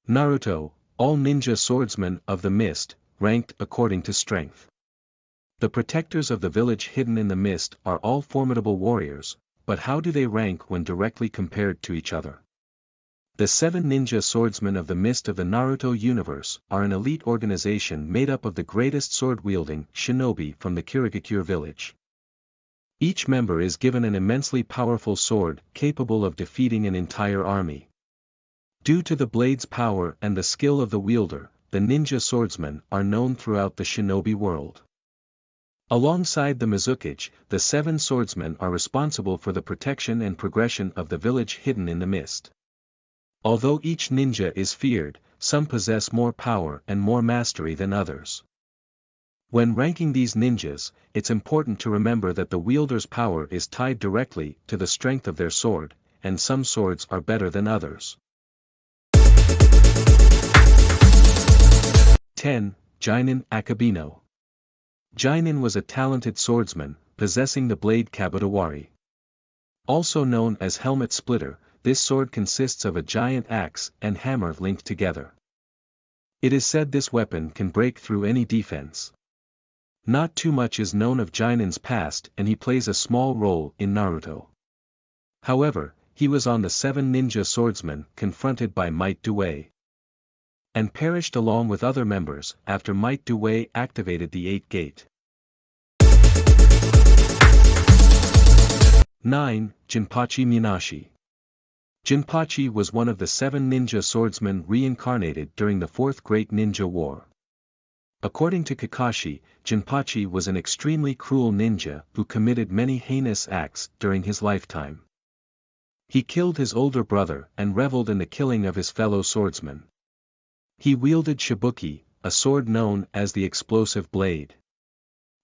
Naruto, all ninja swordsmen of the mist, ranked according to strength. The protectors of the village hidden in the mist are all formidable warriors, but how do they rank when directly compared to each other? The 7 ninja swordsmen of the mist of the Naruto universe are an elite organization made up of the greatest sword-wielding shinobi from the Kirigakure village. Each member is given an immensely powerful sword capable of defeating an entire army. Due to the blade's power and the skill of the wielder, the ninja swordsmen are known throughout the shinobi world. Alongside the Mizukage, the 7 swordsmen are responsible for the protection and progression of the village hidden in the mist. Although each ninja is feared, some possess more power and more mastery than others. When ranking these ninjas, it's important to remember that the wielder's power is tied directly to the strength of their sword, and some swords are better than others. 10. Jinin Akabino. Jinin was a talented swordsman, possessing the blade Kabutawari. Also known as Helmet Splitter, this sword consists of a giant axe and hammer linked together. It is said this weapon can break through any defense. Not too much is known of Jinin's past and he plays a small role in Naruto. However, he was on the 7 ninja swordsmen confronted by Might Due, and perished along with other members after Might Due activated the 8 gate. 9. Jinpachi Minashi. Jinpachi was one of the 7 ninja swordsmen reincarnated during the 4th Great Ninja War. According to Kakashi, Jinpachi was an extremely cruel ninja who committed many heinous acts during his lifetime. He killed his older brother and reveled in the killing of his fellow swordsmen. He wielded Shibuki, a sword known as the explosive blade.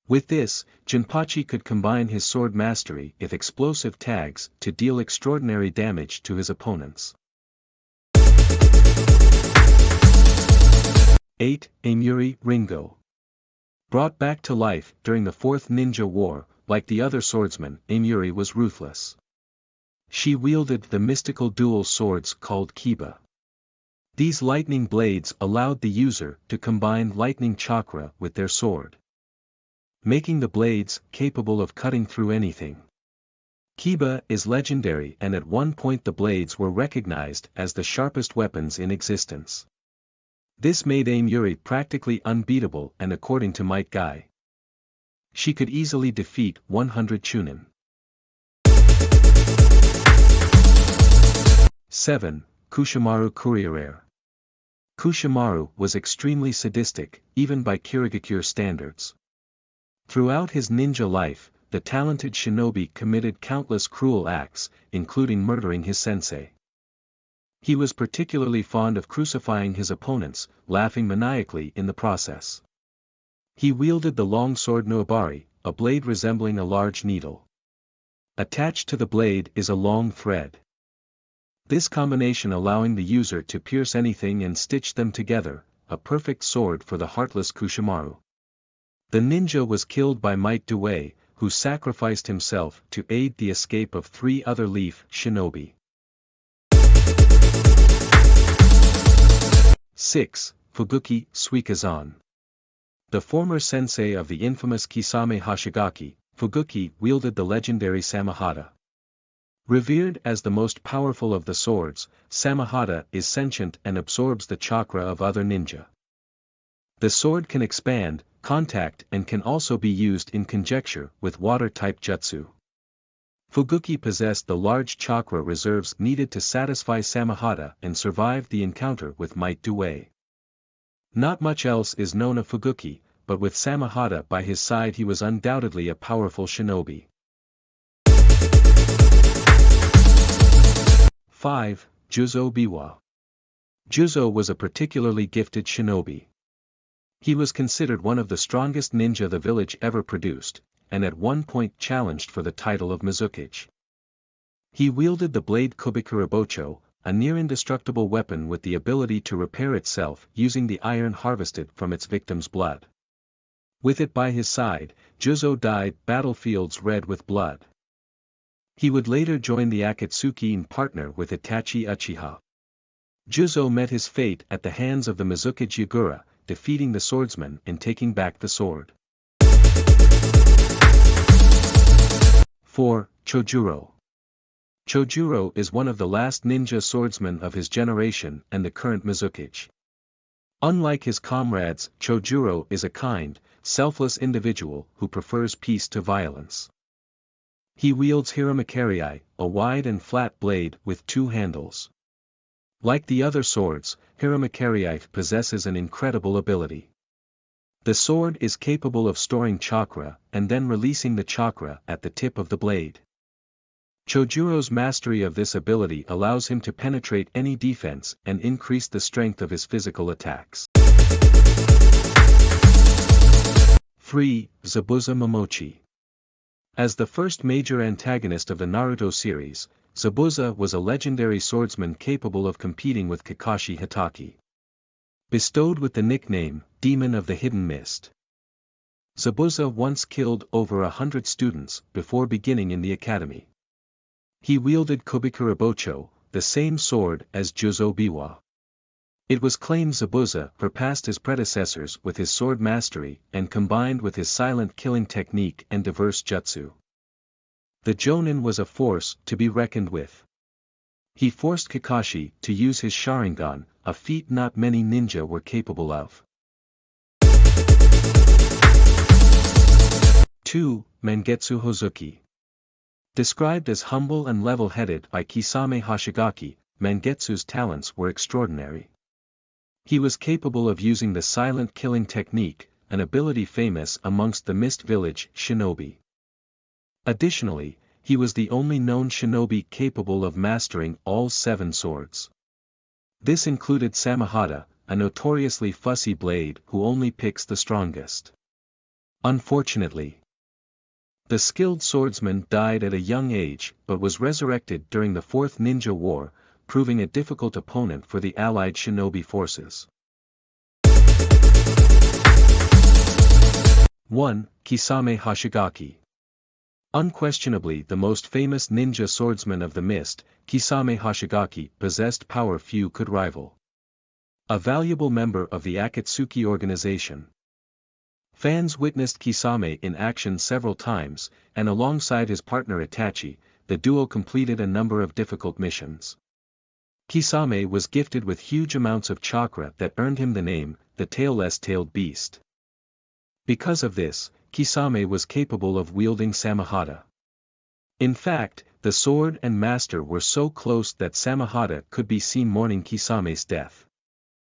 With this, Jinpachi could combine his sword mastery with explosive tags to deal extraordinary damage to his opponents. 8. Amuri Ringo. Brought back to life during the 4th Ninja War, like the other swordsmen, Amuri was ruthless. She wielded the mystical dual swords called Kiba. These lightning blades allowed the user to combine lightning chakra with their sword, making the blades capable of cutting through anything. Kiba is legendary and at one point the blades were recognized as the sharpest weapons in existence. This made Amuri practically unbeatable and according to Might Guy, she could easily defeat 100 Chunin. 7. Kushimaru Kuriere. Kushimaru was extremely sadistic, even by Kirigakure standards. Throughout his ninja life, the talented shinobi committed countless cruel acts, including murdering his sensei. He was particularly fond of crucifying his opponents, laughing maniacally in the process. He wielded the long sword Noabari, a blade resembling a large needle. Attached to the blade is a long thread. This combination allowing the user to pierce anything and stitch them together, a perfect sword for the heartless Kushimaru. The ninja was killed by Might Due, who sacrificed himself to aid the escape of 3 other leaf shinobi. 6. Fuguki Suikazan. The former sensei of the infamous Kisame Hashigaki, Fuguki wielded the legendary Samahata. Revered as the most powerful of the swords, Samahata is sentient and absorbs the chakra of other ninja. The sword can expand, contact and can also be used in conjecture with water-type jutsu. Fuguki possessed the large chakra reserves needed to satisfy Samahata and survived the encounter with Might Due. Not much else is known of Fuguki, but with Samahata by his side he was undoubtedly a powerful shinobi. 5. Juzo Biwa. Juzo was a particularly gifted shinobi. He was considered one of the strongest ninja the village ever produced, and at one point challenged for the title of Mizukage. He wielded the blade Kubikurabocho, a near-indestructible weapon with the ability to repair itself using the iron harvested from its victim's blood. With it by his side, Juzo dyed battlefields red with blood. He would later join the Akatsuki and partner with Itachi Uchiha. Juzo met his fate at the hands of the Mizukage Yagura, defeating the swordsman and taking back the sword. 4. Chojuro. Chojuro is one of the last ninja swordsmen of his generation and the current Mizukage. Unlike his comrades, Chojuro is a kind, selfless individual who prefers peace to violence. He wields Hiramakarei, a wide and flat blade with 2 handles. Like the other swords, Hiramakarei possesses an incredible ability. The sword is capable of storing chakra and then releasing the chakra at the tip of the blade. Chojuro's mastery of this ability allows him to penetrate any defense and increase the strength of his physical attacks. 3. Zabuza Momochi. As the first major antagonist of the Naruto series, Zabuza was a legendary swordsman capable of competing with Kakashi Hatake. Bestowed with the nickname, Demon of the Hidden Mist. Zabuza once killed over 100 students before beginning in the academy. He wielded Kobikurabocho, the same sword as Juzo Biwa. It was claimed Zabuza surpassed his predecessors with his sword mastery and combined with his silent killing technique and diverse jutsu. The Jonin was a force to be reckoned with. He forced Kakashi to use his Sharingan, a feat not many ninja were capable of. 2. Mangetsu Hozuki. Described as humble and level-headed by Kisame Hoshigaki, Mangetsu's talents were extraordinary. He was capable of using the silent killing technique, an ability famous amongst the Mist Village shinobi. Additionally, he was the only known shinobi capable of mastering all 7 swords. This included Samahata, a notoriously fussy blade who only picks the strongest. Unfortunately, the skilled swordsman died at a young age but was resurrected during the Fourth Ninja War, proving a difficult opponent for the allied shinobi forces. 1. Kisame Hoshigaki. Unquestionably the most famous ninja swordsman of the mist, Kisame Hoshigaki possessed power few could rival. A valuable member of the Akatsuki organization. Fans witnessed Kisame in action several times, and alongside his partner Itachi, the duo completed a number of difficult missions. Kisame was gifted with huge amounts of chakra that earned him the name, the tailless-tailed beast. Because of this, Kisame was capable of wielding Samahata. In fact, the sword and master were so close that Samahata could be seen mourning Kisame's death.